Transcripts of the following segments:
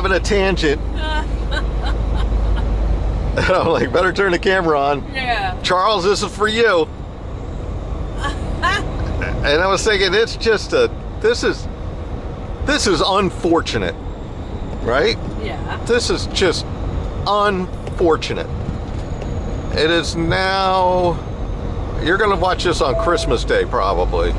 having a tangent. And I'm like, better turn the camera on. Yeah. Charles, this is for you. And I was thinking, it's just this is unfortunate, right? Yeah. This is just unfortunate. It is now, you're going to watch this on Christmas Day probably.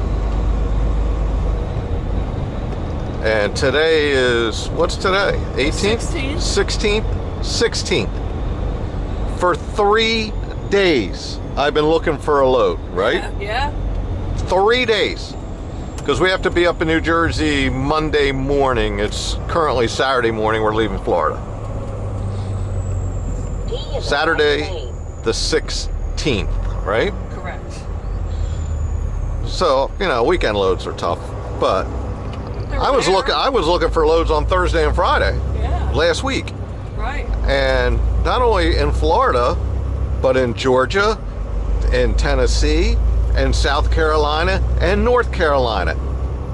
And today is, what's today? 18th? 16th? 16th. For 3 days, I've been looking for a load, right? Yeah. 3 days. Because we have to be up in New Jersey Monday morning. It's currently Saturday morning. We're leaving Florida. Saturday the 16th, right? Correct. So, you know, weekend loads are tough, but I was there. looking for loads on Thursday and Friday last week. Right. And not only in Florida, but in Georgia, in Tennessee, and South Carolina, and North Carolina.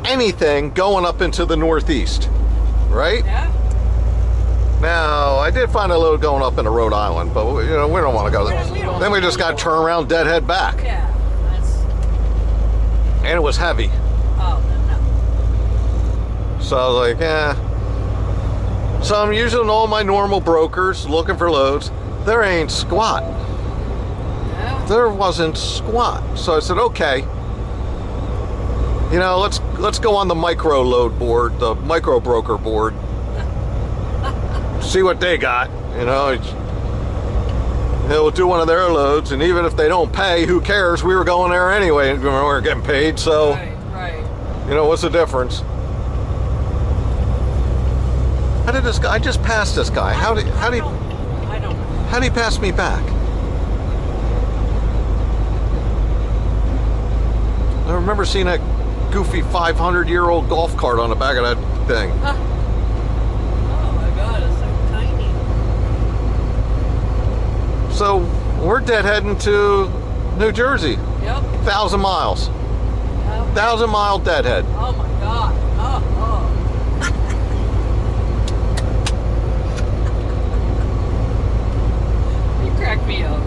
Anything going up into the Northeast, right? Yeah. Now, I did find a load going up into Rhode Island, but you know, we don't want to go there. Then we just got to turn around, deadhead back. Yeah. And it was heavy. Oh, no. So I was like, yeah. So I'm using all my normal brokers, looking for loads. There ain't squat. Yeah. There wasn't squat. So I said, okay. You know, let's go on the micro load board, the micro broker board. See what they got. You know, we'll do one of their loads, and even if they don't pay, who cares? We were going there anyway, and we weren't getting paid. So, right. You know, what's the difference? How did this guy? I just passed this guy. How did I don't know. how did he pass me back? I remember seeing that goofy 500-year-old golf cart on the back of that thing. Oh my God, it's so tiny. So we're deadheading to New Jersey. Yep. 1,000 miles. Yep. 1,000-mile deadhead. Oh my God. Oh. You cracked me up.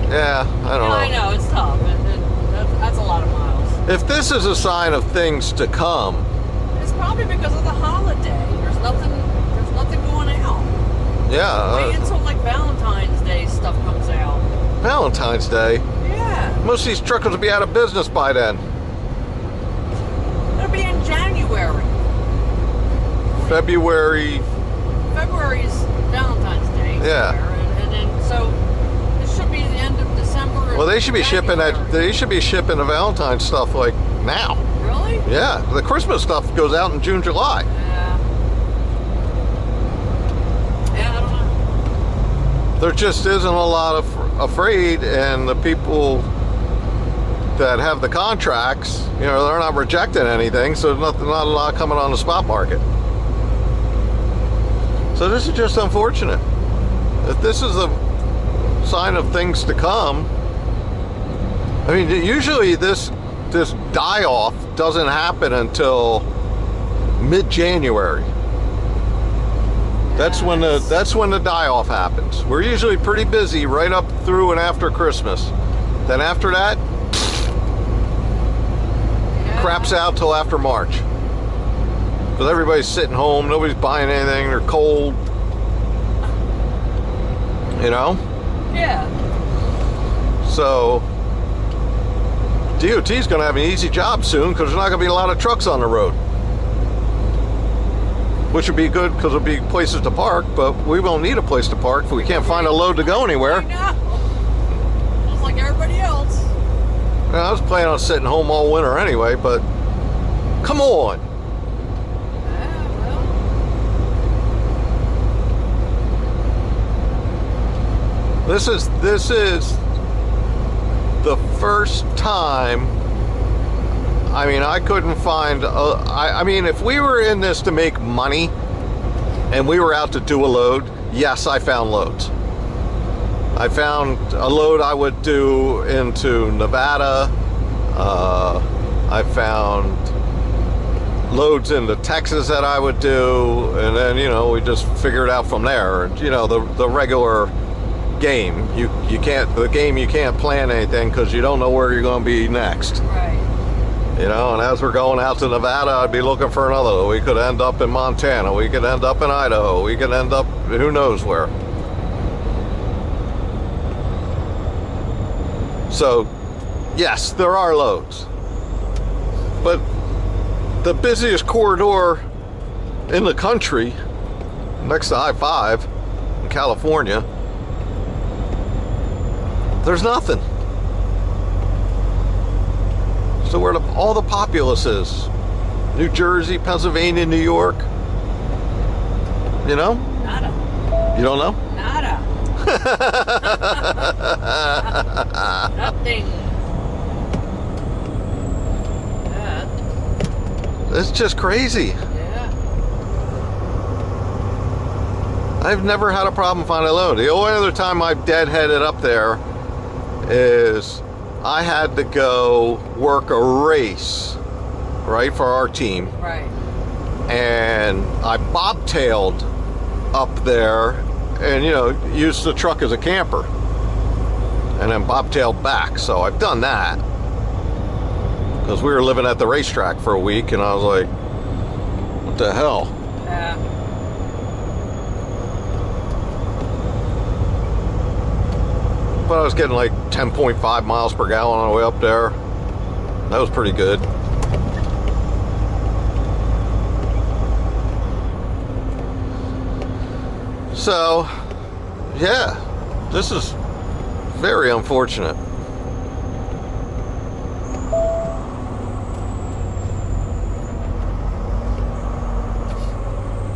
Yeah, I don't know. I know, it's tough. That's a lot of miles. If this is a sign of things to come, It's probably because of the holiday. There's nothing going out. yeah, Wait until like Valentine's Day stuff comes out. Valentine's Day. Yeah. Most of these truckers will be out of business by then. It'll be in January. February. February's Valentine's Day. Yeah. And then so it should be the end of December. Well, they should be shipping that. January. They should be shipping the Valentine's stuff like now. Really? Yeah, the Christmas stuff goes out in June, July. Yeah. Yeah, I don't know. There just isn't a lot of afraid, and the people that have the contracts, you know, they're not rejecting anything, so there's not a lot coming on the spot market. So this is just unfortunate. If this is a sign of things to come, I mean, usually this die-off doesn't happen until mid-January. That's when the die-off happens. We're usually pretty busy right up through and after Christmas. Then after that, craps out till after March. Because everybody's sitting home, nobody's buying anything, they're cold. You know? Yeah. So DOT's going to have an easy job soon because there's not going to be a lot of trucks on the road. Which would be good because there'll be places to park, but we won't need a place to park if we can't find a load to go anywhere. I know. Just like everybody else. I was planning on sitting home all winter anyway, but come on. Yeah, well. This is the first time. I mean, I couldn't find. I mean, if we were in this to make money, and we were out to do a load, yes, I found loads. I found a load I would do into Nevada, I found loads into Texas that I would do, and then, you know, we just figure it out from there. You know, the regular game. You can't, the game, you can't plan anything because you don't know where you're going to be next. Right. You know, and as we're going out to Nevada, I'd be looking for another. We could end up in Montana. We could end up in Idaho. We could end up who knows where. So, yes, there are loads. But the busiest corridor in the country, next to I-5 in California, there's nothing. So where all the populace is, New Jersey, Pennsylvania, New York, you know? Nada. You don't know? Nada. Nothing. Yeah. It's just crazy. Yeah. I've never had a problem finding a load. The only other time I've deadheaded up there is I had to go work a race, right, for our team. Right. And I bobtailed up there and, you know, used the truck as a camper. And then bobtailed back. So I've done that. Because we were living at the racetrack for a week and I was like, what the hell? Yeah. But I was getting like 10.5 miles per gallon on the way up there. That was pretty good. So, yeah, this is very unfortunate.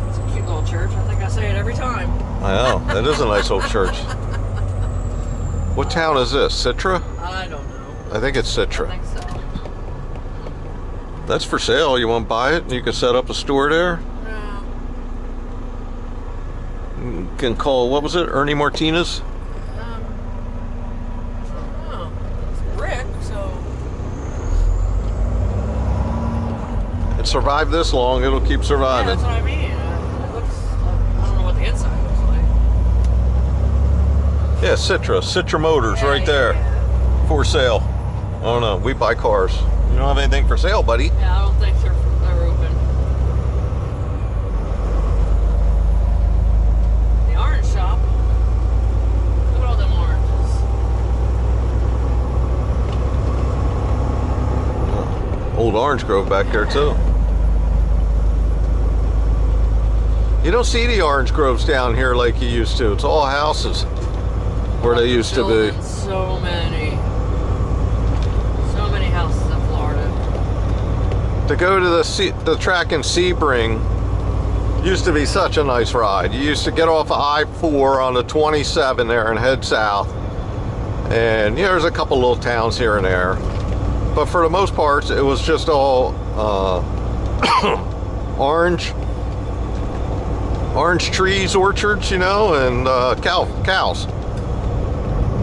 It's a cute little church. I think I say it every time. I know, it is a nice old church. What town is this? Citra? I don't know. I think it's I Citra. think so. That's for sale. You want to buy it? You can set up a store there. No. You can call, what was it? Ernie Martinez? I don't know. It's brick, so. It survived this long, it'll keep Yeah, surviving. that's what I mean. It looks. I don't know what the inside looks like. Yeah, Citra Motors, Yeah, right there. Yeah. For sale. I don't know, we buy cars. You don't have anything for sale, buddy. Yeah, I don't think they're open. The orange shop. Look at all them oranges. Old orange grove back there too. You don't see the orange groves down here like you used to. It's all houses where they used to be. So many houses in Florida. To go to the track in Sebring used to be such a nice ride. You used to get off of I-4 on the 27 there and head south. And you know, there's a couple little towns here and there. But for the most part, it was just all orange trees, orchards, you know, and cows.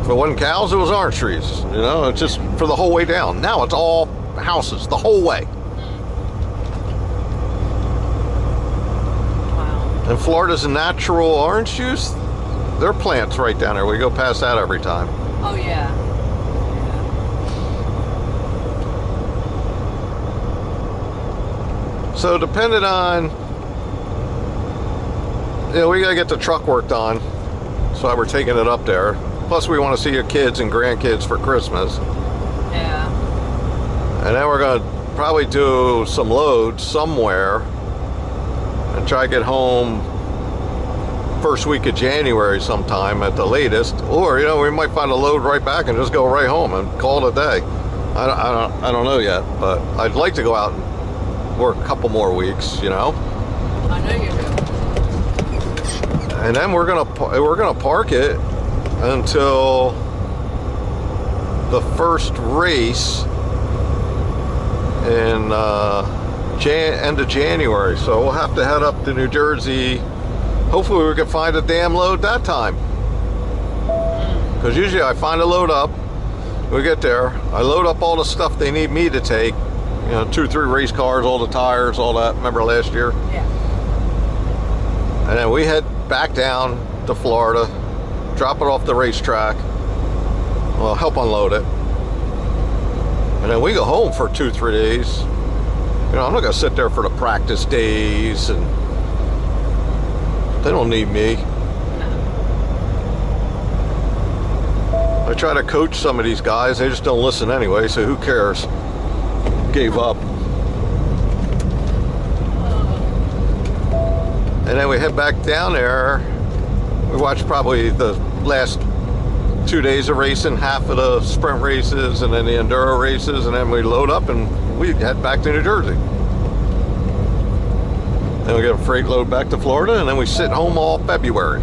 If it wasn't cows, it was orange trees, you know, it's just for the whole way down. Now it's all houses the whole way. Wow. And Florida's natural orange juice, there are plants right down there. We go past that every time. Oh yeah. So depending on, you know, we gotta get the truck worked on. That's why we're taking it up there. Plus we want to see your kids and grandkids for Christmas. Yeah. And then we're gonna probably do some loads somewhere and try to get home first week of January sometime at the latest. Or, you know, we might find a load right back and just go right home and call it a day. I don't know yet, but I'd like to go out and work a couple more weeks, you know. I know you do. And then we're gonna park it until the first race in end of January. So we'll have to head up to New Jersey. Hopefully we can find a damn load that time. Because usually I find a load up, we get there, I load up all the stuff they need me to take, You know, 2 or 3 race cars, all the tires, all that. Remember last year? Yeah. And then we head back down to Florida, drop it off the racetrack. Well, help unload it. And then we go home for 2 or 3 days. You know, I'm not gonna sit there for the practice days, and they don't need me. I try to coach some of these guys, they just don't listen anyway, so who cares? Gave up. And then we head back down there. We watched probably the last 2 days of racing, half of the sprint races and then the enduro races, and then we load up and we head back to New Jersey. Then we get a freight load back to Florida, and then we sit home all February.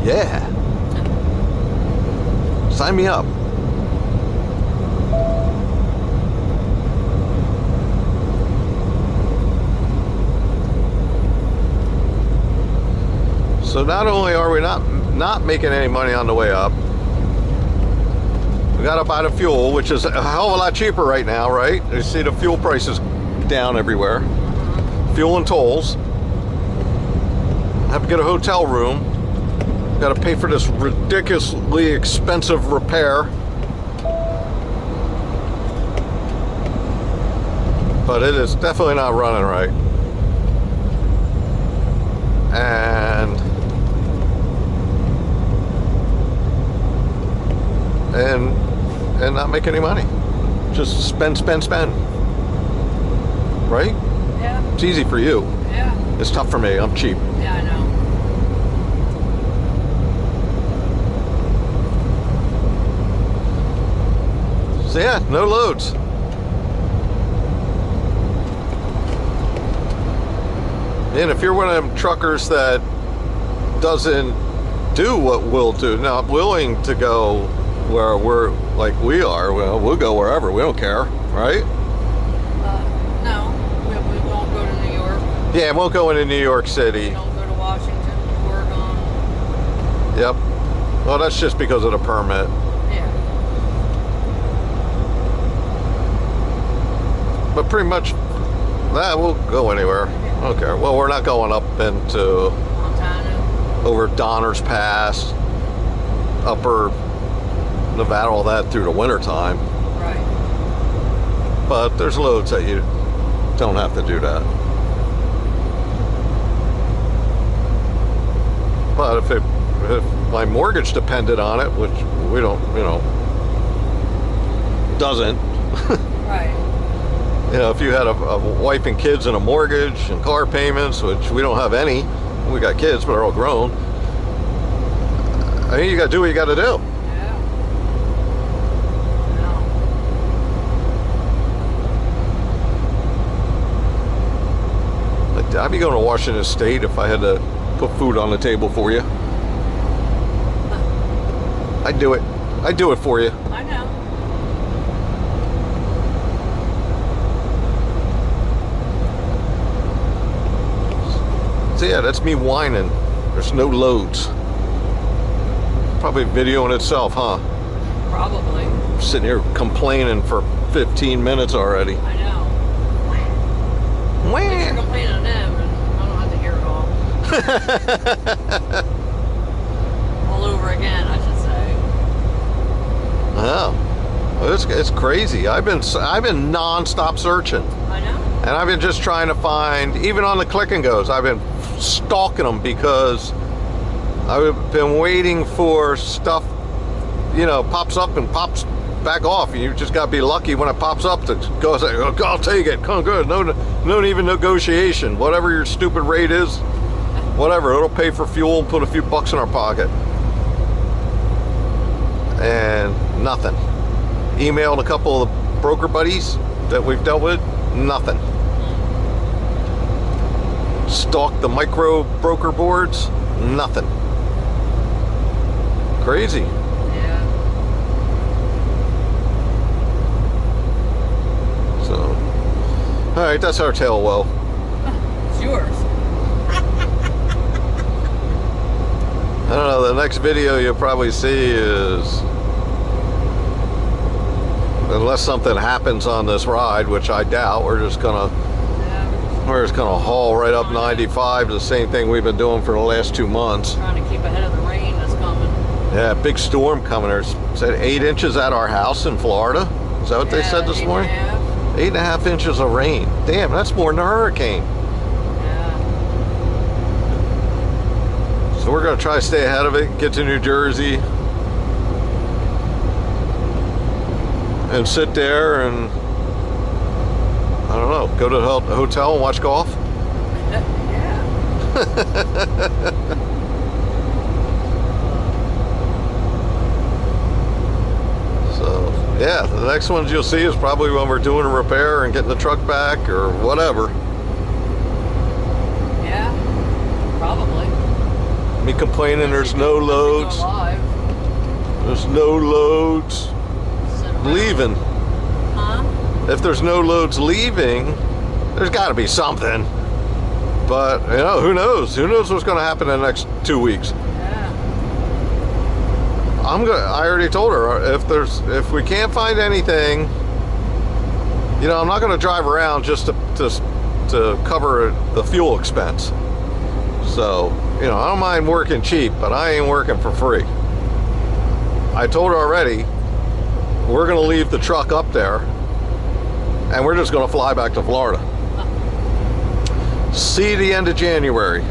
Yeah. Sign me up. So not only are we not making any money on the way up, we gotta buy the fuel, which is a hell of a lot cheaper right now, right? You see the fuel prices down everywhere. Fuel and tolls. Have to get a hotel room. Got to pay for this ridiculously expensive repair. But it is definitely not running right. And not make any money. Just spend. Right? Yeah. It's easy for you. Yeah. It's tough for me. I'm cheap. Yeah, I know. So yeah, no loads. And if you're one of them truckers that doesn't do what we'll do, not willing to go where we're like we are, well, we'll go wherever. We don't care, right? No, we won't go to New York. Yeah, we'll go into New York City. We don't go to Washington, Oregon. Yep. Well, that's just because of the permit. Yeah. But pretty much, we'll go anywhere. I don't care. Well, we're not going up into Montana. over Donner's Pass, upper Nevada, all that through the winter time. Right. But there's loads that you don't have to do that. But if my mortgage depended on it, which we don't, doesn't. Right. If you had a wife and kids and a mortgage and car payments, which we don't have any, we got kids, but they're all grown. I mean, you got to do what you got to do. Yeah. No. I'd be going to Washington State if I had to put food on the table for you. I'd do it. I'd do it for you. I know. So yeah, that's me whining. There's no loads. Probably videoing itself, huh? Probably. Sitting here complaining for 15 minutes already. I know. At least you're complaining on them, and I don't have to hear it all. All over again, I should say. Oh, it's crazy. I've been non-stop searching. I know. And I've been just trying to find, even on the click and goes, I've been stalking them because I've been waiting for stuff, pops up and pops back off. You just got to be lucky when it pops up to go say, oh, I'll take it. Come good. No even negotiation. Whatever your stupid rate is, whatever. It'll pay for fuel and put a few bucks in our pocket. And nothing. Emailed a couple of the broker buddies that we've dealt with. Nothing. Stalked the micro broker boards. Nothing. Crazy. Yeah. So, all right, that's our tail well. It's yours. I don't know, the next video you'll probably see is unless something happens on this ride, which I doubt, we're just gonna haul right up 95. The same thing we've been doing for the last 2 months. Trying to keep ahead of the rain that's coming. Yeah, big storm coming. There's said 8 inches at our house in Florida. Is that what they said this morning? 8.5 inches of rain. Damn, that's more than a hurricane. Yeah. So we're gonna try to stay ahead of it, get to New Jersey, and sit there and, I don't know, go to the hotel and watch golf? Yeah. So, yeah, the next ones you'll see is probably when we're doing a repair and getting the truck back or whatever. Yeah, probably. Me complaining there's no loads. There's no loads leaving. Huh? If there's no loads leaving, there's got to be something. But, you know, who knows? Who knows what's going to happen in the next 2 weeks? Yeah. I already told her, if we can't find anything, you know, I'm not going to drive around just to cover the fuel expense. So, you know, I don't mind working cheap, but I ain't working for free. I told her already, we're going to leave the truck up there and we're just going to fly back to Florida. See the end of January.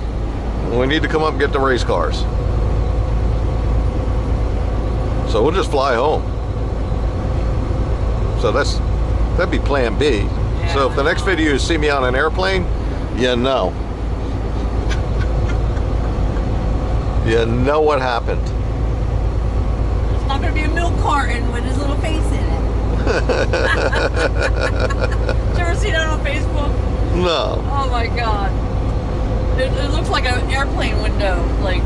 We need to come up and get the race cars. So we'll just fly home. So that'd be plan B. Yeah, So if the next video you see me on an airplane, you know. You know what happened. It's not going to be a milk carton with his little face in it. Did you ever see that on Facebook? No. Oh my god. It looks like an airplane window. Like,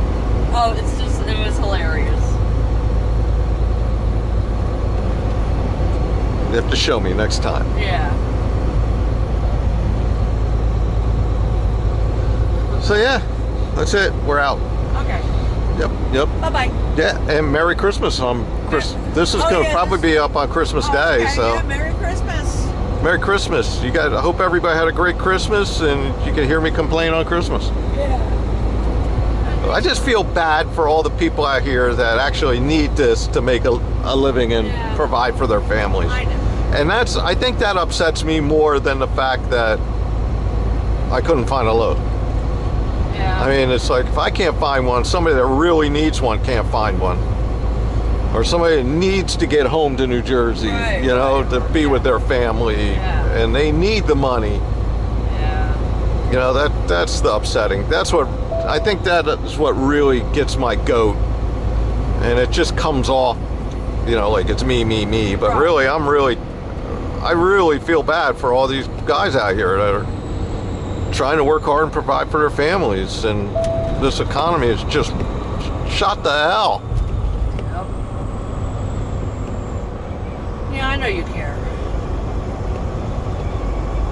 oh, it was hilarious. You have to show me next time. Yeah. So yeah, that's it. We're out. Okay. Yep. Bye-bye. Yeah, and Merry Christmas on This is going to probably be up on Christmas Day, okay, so yeah, Merry Christmas. Merry Christmas. I hope everybody had a great Christmas and you can hear me complain on Christmas. Yeah. I just feel bad for all the people out here that actually need this to make a living and provide for their families. I know. And I think that upsets me more than the fact that I couldn't find a load. Yeah. I mean, it's like if I can't find one, somebody that really needs one can't find one. Or somebody that needs to get home to New Jersey, you know, to be with their family, and they need the money. Yeah. You know, that's the upsetting. I think that is what really gets my goat. And it just comes off, you know, like it's me. But really, I really feel bad for all these guys out here that are trying to work hard and provide for their families. And this economy is just shot to hell. Yeah, I know you care.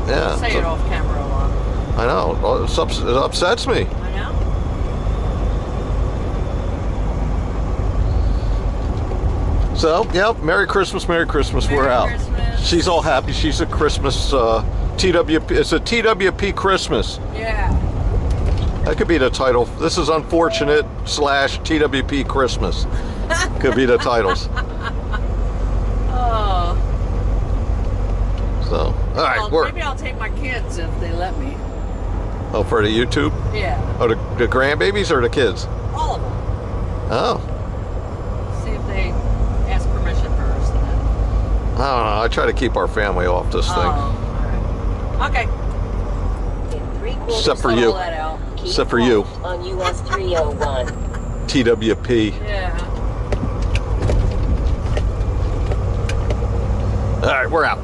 Yeah. Say it off camera a lot. I know. It upsets me. I know. So, yep, Merry Christmas, Merry Christmas. We're out. Christmas. She's all happy. She's a Christmas TWP. It's a TWP Christmas. Yeah. That could be the title. This is unfortunate / TWP Christmas. Could be the titles. Oh. So, all right, Maybe I'll take my kids if they let me. Oh, for the YouTube? Yeah. Oh, the grandbabies or the kids? All of them. Oh. See if they ask permission first. And then... I don't know. I try to keep our family off this thing. All right. Okay. Except for you. Except for you. On US 301. TWP. Yeah. All right, we're out.